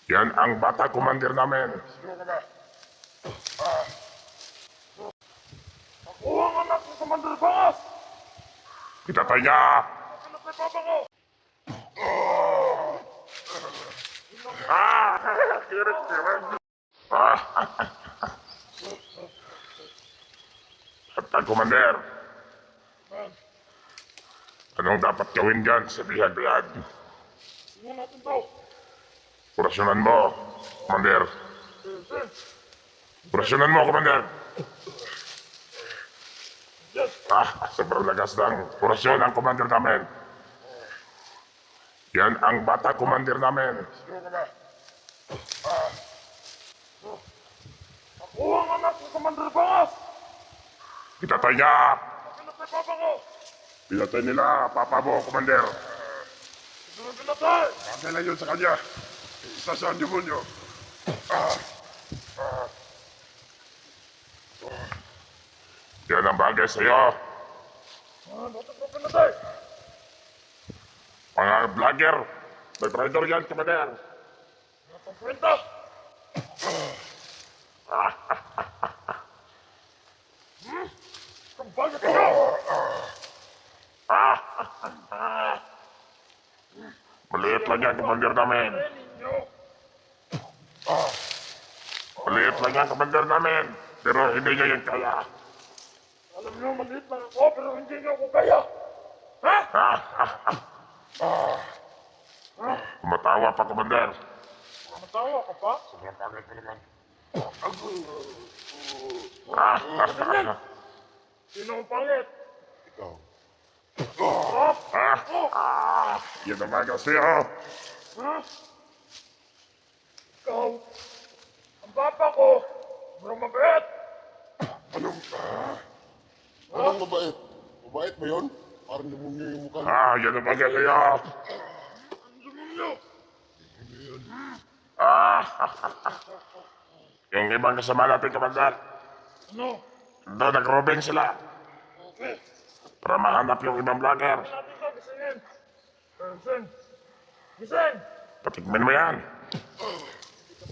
Yan ang bata commander namin. Sino ka ba? Ako ang anak ni Commander Bangas! Itatay niya! Pinatay papa ko! Bata commander, anong dapat gawin dyan sa bihag-bihag? Tingnan natin to! Orasyonan mo, commander. Sen! Orasyonan mo, commander. Yes! Sobrang lagas ng orasyon ang commander namin. Yan ang bata commander namin. Sino ka ba? Ako ang anak ni Commander Bangas! Itatay niya! Pinatay papa ko! Pinatay nila, papa mo, commander. Sino pinatay? Bagay lang yun sa kanya. Isa sa demonyo. Yan ang bagay sa'yo. Bakit mo pinatay? Mga vlogger, may traitor yan, commander. Pagkwenta! Bakit ikaw? Maliit lang yan, commander namin. Ninyo! Maliit lang yan, commander namin. Pero hindi niya yan kaya. Alam niyo, maliit lang ako, pero hindi niyo ako kaya! Ha? Tumatawa pa, commander. Matawa ka pa? Sobrang bagay ka naman. Sino ang pangit? Ikaw. Ha? Yan ang bagay sa'yo. Ha? Ikaw? Ang papa ko? Bro, mabait! Anong mabait? Mabait ba yun? Parang demonyo yung mukha niya. Yan ang bagay sa'yo. Ang demonyo! Yung ibang kasama natin, commander. Ano? Doon, nag-robing sila. Okay. Para mahanap yung ibang vlogger. Natin ito, gisingin! Gising! Gising! Patikmin mo yan.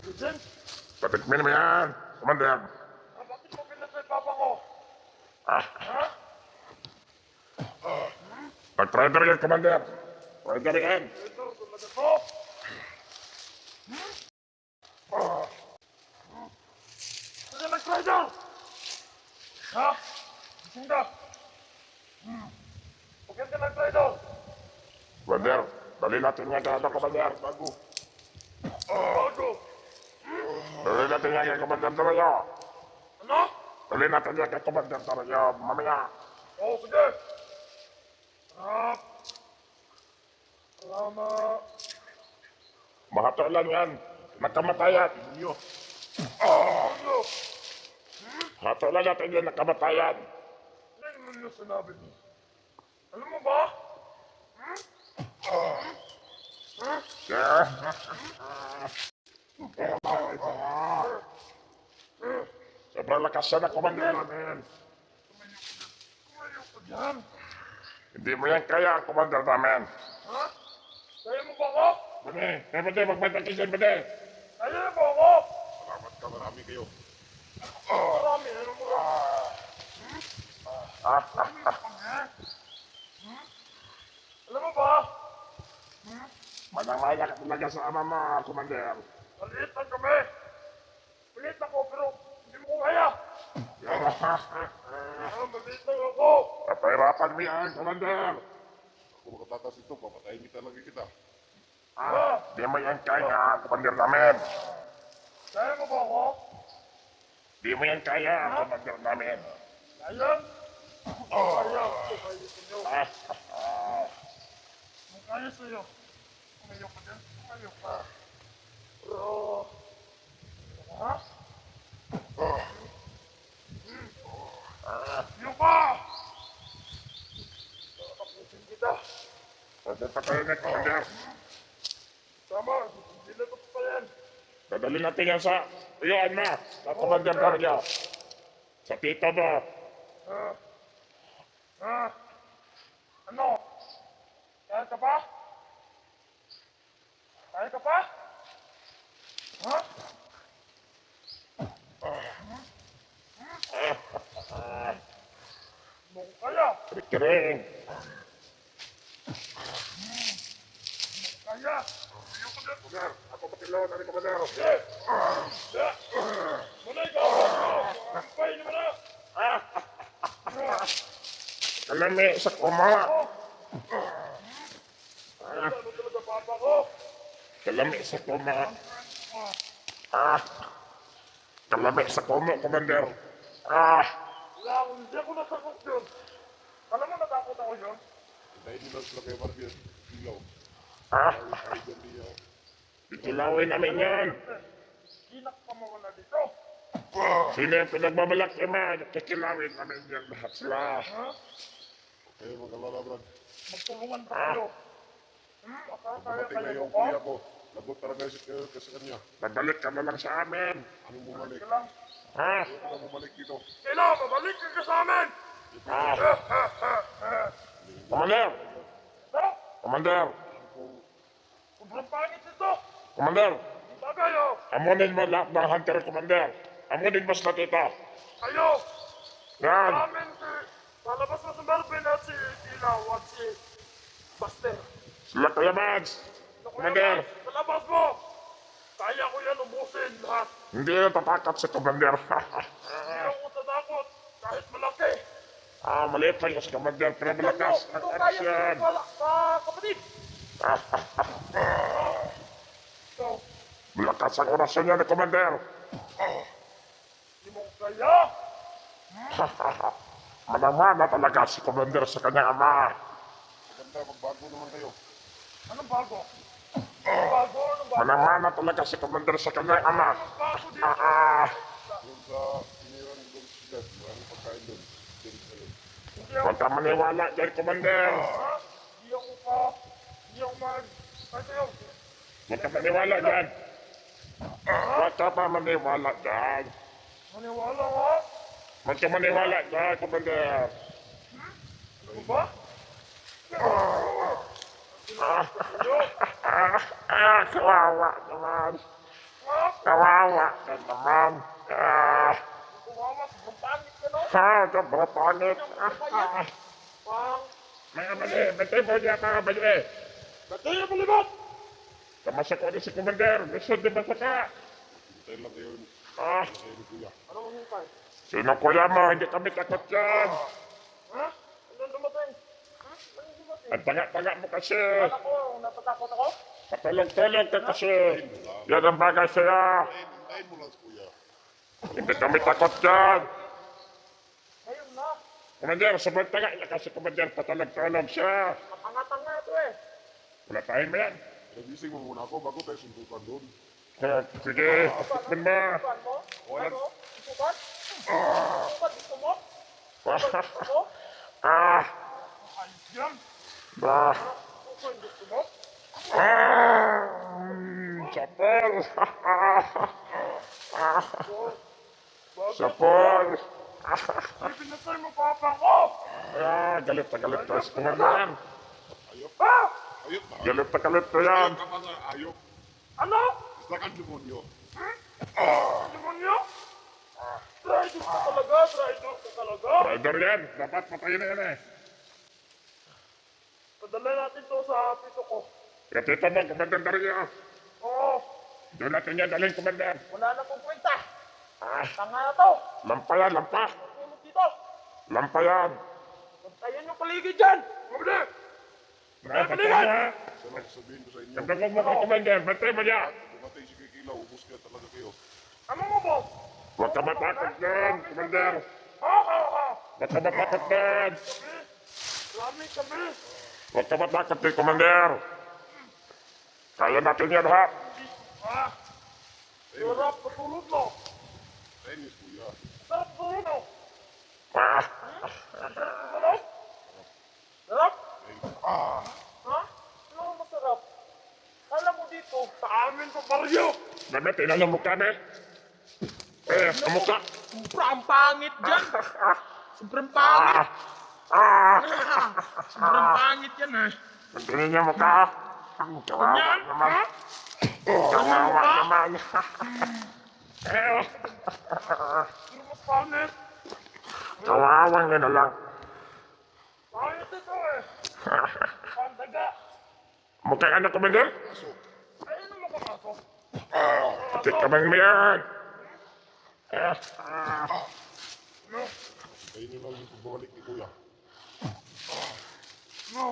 Gising! Patikmin mo yan, commander. Bakit mo pinatay papa ko? Nag-traitor yan, commander. Traitor yan. Ito, talaga to! Sige, nag-traitor! Ha? Gising ka! Bakit ka nag-traitor? Commander, dali natin nga kaya commander. Bago. Bago! Dali natin nga kaya commander tayo. Ano? Dali natin nga kaya commander tayo. Mamaya. Oo, sige! Harap! Salamat! Mahato lang yan. Nakamatayan. Ano? Hato lang natin yan, nakamatayan. Ano yung ninyo sinabi mo? Alam mo ba? Sobrang lakas siya na commander namin. Tumayo ka dyan! Hindi mo yan kaya, commander namin. Ha? Kaya mo ba ako? Pwede, magbantay pwede. Kaya mo ako? Salamat ka, marami kayo. Marami, ano mo? Alam mo ba? Manang-maya ka talaga sa ama mo, commander. Maliit lang kami! Maliit ako, pero hindi mo ko kaya! Maliit lang ako! Papahirapan mo yan, commander. Kung makatakas ito, papatayin kita lagi kita. Di mo yan kaya, commander namin. Kaya mo ba ako? Di mo yan kaya, commander namin. Kaya? Kaya sa'yo. Kaya sa'yo. Tumayo ka dyan. Tumayo ka. Pero... Ha? Tumayo ka! Tapusin kita. Pwede pa kayo na, commander. Tama, hindi na ito pa yan. Dadali natin yan sa iyon na, sa commander namin. Sa tito mo. Ano? Kaya ka pa? Kaya ka pa? Kiring. Kaya. Ayaw ko din. Commander, ako patilaw na ni Commander. Manay ka. Kampay naman na. Kalami sa kuma. Ano talaga papa ko? Kalami sa kuma. Kalami sa kuma, Commander. Wala, hindi ako natakot yun. Alam mo natakot ako yun? Dahil nila sila kayo Barbie. Ilaw. Ah, Ay, dyan niya. Titilawin namin yan. Ginak pa mo na dito. Sino yung pinagbabalak niya, man? Titilawin namin yan lahat sila. Ha? Kayo mag-alala, Brad. Magtulungan tayo. Akala tayo Dumating na kayo yung ko. kuya ko. Lagot talaga kasi kanya. Babalik ka na lang sa amin. Anong bumalik? Sige lang. Ha? Ayaw ko na bumalik dito. Kailangan mabalik ka sa amin. Commander! Ito, Commander! sobrang pangit ito. Commander! Bagay oh. Amunin mo lahat ng hunter, Commander. Amunin mo sila dito. Kayo. Yan. Amin si... Palabas mo si Marvin at si Ilaw at si Buster. Sila Kuya Mads. Commander. Palabas mo. Kaya ko yan ubusin lahat. Hindi na tatakot si Commander. Hindi ako tatakot. Kahit malaki. Maliit lang si Commander, pero malakas. Ito Ang kaya aksyon. sa kapatid. Ito. Malakas ang orasyon niya ni Commander. Hindi mo kaya. Manang-mana talaga si Commander sa kanyang ama. Maganda, magbago naman kayo. Anong bago? Anong bago? Anong bago? Manang-mana talaga si Commander sa kanyang ama. Anong bago dito? Doon sa sinirang doon sila. Maraming pagkain doon. Doon kayo. Hindi ako. Huwag ka maniwala dyan, Commander. Ha? Hindi ako pa. Hindi ako mag... Kahit kayo. Huwag ka maniwala dyan. Huwag ka pa maniwala dyan. Maniwala ka? Huwag ka maniwala dyan, Commander. Ano ba? Kawawa naman. Ha? Kawawa ka naman. Kumawa. Sobrang pangit ka no? Sobrang pangit. Pang... Mga mali, bantay mo niya mga mali. Batay na palibot! Kamasak ko si Commander. Gusto di ba sa ka? Tayo lang kayo. Kayo ni kuya. Ano ang hintay? Sino kuya mo? Hindi kami takot yan. Ha? Anong dumating? Ha? Anong dumating? Ang tanga-tanga mo kasi. Kala ko, natatakot ako? Patulog-tulog ka kasi. Yan ang bagay sa'yo. Hintayin mo lang si kuya. Hindi kami takot yan. Ngayon na. Commander, sobrang tanga niya kasi Commander. Patulog-tulog siya. Matanga-tanga ito eh. Wala tayo ba yan? Nagising mo muna ako bago tayo sundukan doon. Sige, tikman mo. Isukan mo? Ano? Isukan? Isukan gusto mo? Gusto mo? Ayos yan. Isukan gusto mo? Sapol. Bakit? Sapol. Pinatay mo papa ko! Galit na galit to si Commander. Ayok. Ah! Ayok na. Galit na galit to yan. Ayok ka pa nga. Ayok. Ano? Isa kang demonyo. Demonyo? Traitor ka talaga, traitor ka talaga. Rider yan. Dapat patayin na yan eh. Padala natin to sa pito ko. Ito mo, Commander Dario. Oo, Doon natin yan dalhin, Commander. wala na pong kwenta. Tanga na to. Lampa yan, lampa. Tulog dito. Lampa yan. Bantayan yung paligid dyan. Mabili. Bantay mo ha. Isa lang sasabihin ko sa inyo. Pagdagog mo kay Commander, bantay mo niya. Dumatay si Kikilaw. Ubus ka talaga kayo. Ano mo po? Huwag ka matakot dyan, Commander. Ha? Huwag ka matakot dyan. Sabi. Sabi. Huwag ka matakot din, Commander. Kaya natin yan, ha? Ha? Sarap patulog mo. Tennis kuya. Sarap patulog mo. Ah, Sarap? Sarap? Ha? Ano ang masarap? Kala mo dito, sa amin sa baryo. Dami, tinanong mo kami. Ang mukha. Sobrang pangit dyan. Sobrang pangit. Sobrang pangit yan eh. Tingnan niya mukha. Ang kawawa Yan, naman. ha? Kawawa naman. Pero mas pangit. Kawawang na lang. Ayos ito eh. Pandaga. Mukhang ano, Commander? Ayun naman kamaso. Pati kamay mo yan. No, Kainin lang yung pagbabalik ni Kuya. no.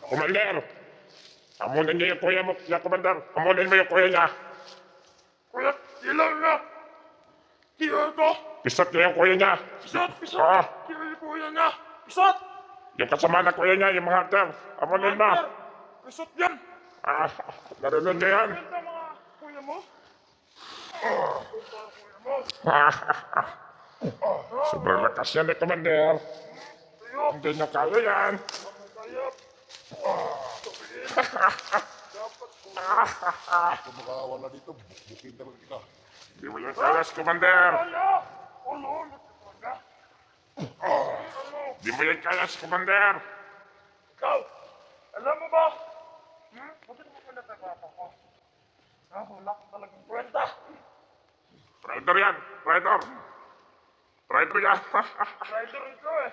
Commander! Amunin niyo yung kuya mo, ya, Commander. Amunin mo yung kuya niya. Kuya, ilaw na. Tiyo ito. Pisot niyo yung kuya niya. Pisot, pisot. Ah. Tiyo yung kuya niya. Pisot. Yung kasama na kuya niya, yung mga hunter. Amunin mo. Hunter. Pisot yan. Narinig niyo yan. Ganda mga kuya mo. Sobrang lakas yan, Commander. Tiyo. Hindi niyo kaya yan. Kayap. Kung makawala dito, bukin talaga kita. Hindi mo yung kaya, Commander. Kaya. Ulo, nagkakanda. Hindi mo yung kaya, Commander. Ikaw, alam mo ba? Bakit mo pala papa ko? Wala ko talagang kwenta. Traitor yan. Traitor. Traitor yan. Rider ito eh.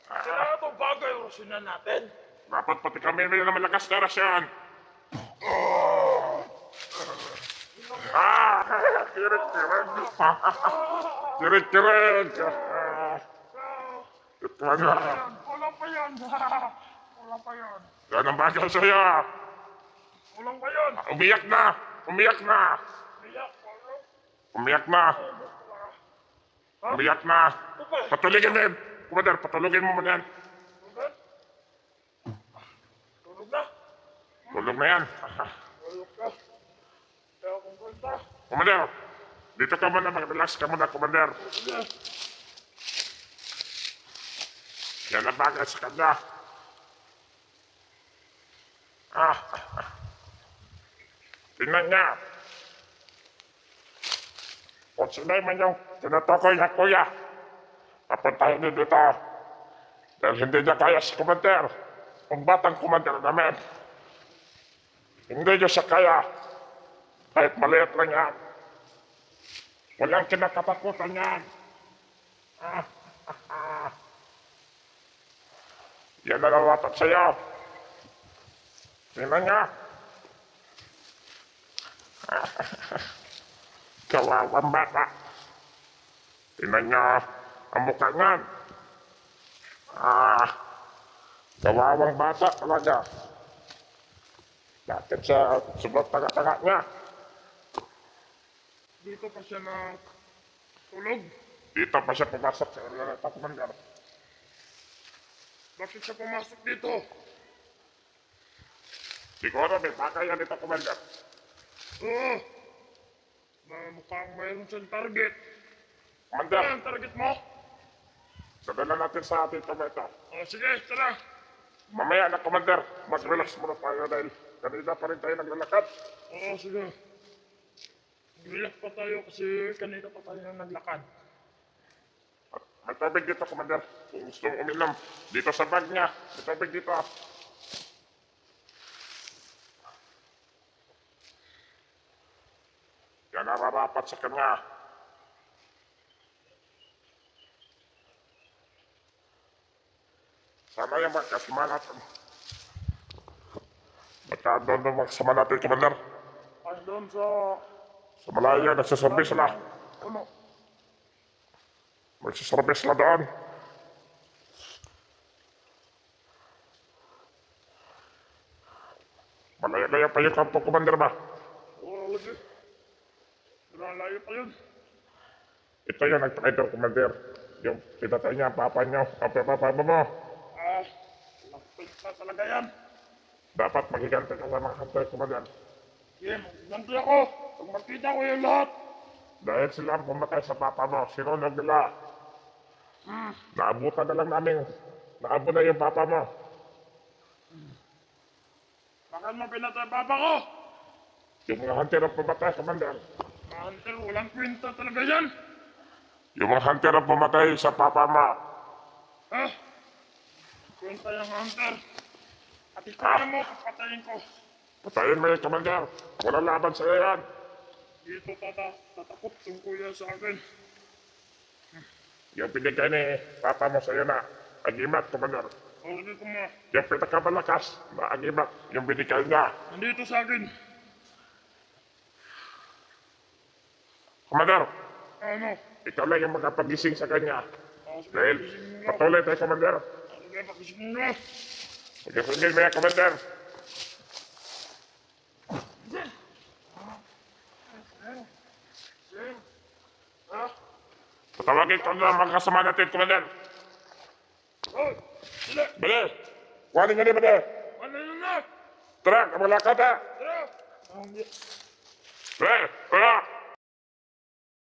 Kailangan itong bagay urusinan natin. Dapat pati kami may naman lakas na rasyan. Kirik-kirig. Kirik-kirig. Ito na. Kulang pa yan. Kulang pa yan. Yan ang bagay sa'yo. Kulang pa yan. Umiyak na. Umiyak na. Biyak, kulang. Umiyak na. Umiyak na. Ito pa. Patulogin mo yan. Commander, patulogin mo muna yan. Tulog? Tulog na. Tulog na yan. Tulog ka. Kaya akong kwenta. Commander, dito ka muna. Mag-relax ka muna, Commander. Sige. Yan ang bagay sa kanya. Tingnan niya. Kung sino man yung tinutukoy na kuya, papuntahin niyo dito. Dahil hindi niya kaya si Commander. Ang batang Commander namin. Hindi niyo siya kaya. Kahit maliit lang yan. Walang kinakatakutan yan. Yan na nawatak sa'yo. Tingnan niya. Kawawang bata. Tingnan niya ang mukha niyan. Kawawang bata talaga. Bakit sa sobrang tanga-tanga niya? Dito pa siya na tulog. Dito pa siya pumasok sa area ng Commander. Bakit siya pumasok dito? Siguro may bagay yan dito, Commander. Oo. Mukhang mayroon siyang target. Ano Commander, ang target mo? dadala natin sa ating tomato. Sige, tara. Mamaya na, Commander, mag-relax muna tayo dahil kanina pa rin tayo naglalakad. Sige. Relax pa tayo kasi kanina pa tayo naglakad. May tubig dito, Commander. Kung gusto mong uminom, dito sa bag niya. May tubig dito. Yan nararapat sa kanya. Sana yung magkasama natin. Magkandon na magsama natin, Commander. Ay, doon sa... Sa malayo, nagsaservice sila. Ano? Nagsaservice sila doon. Malayo-layo pa yung kampo, Commander ba? Lagi. Layo pa yun. Ito yung nag-traitor, Commander. Yung pinatay niya, papa niyo, ang papa mo. Lapit na talaga yan. Dapat magiganti ka sa mga hunter, Commander. Sige, magganti ako. Pag makita ko yung lahat. Dahil sila ang pumatay sa papa mo, sinunog nila. Naabutan na lang namin. Naabot na yung papa mo. Bakit mo pinatay papa ko? Yung mga hunter ang pumatay, Commander. Hunter, walang kwenta talaga yan. Yung mga hunter ang pumatay sa papa mo. Kwenta yung hunter. At kaya mo, papatayin ko. Patayin mo yung Commander. Walang laban sa'yo yan. Dito tatakot yung kuya sa akin. Yung pinigay ni papa mo sa'yo na agimat, Commander. Sige, kuma. Yung pinakamalakas na agimat, yung binigay niya. Nandito sa akin. Commander, Ano? ikaw lang yung makapagising sa kanya. Sige, Dahil pagising mo. patuloy tayo, Commander. Sige, pagising mo. Sige, mga Commander. Patawagin ko na mga kasama natin, Commander. Hoy! Sila! Bale! Kuhanin nga ni, Bale! Ano yun na? Tara, kamalakad ha! Tara! Bale! Tara!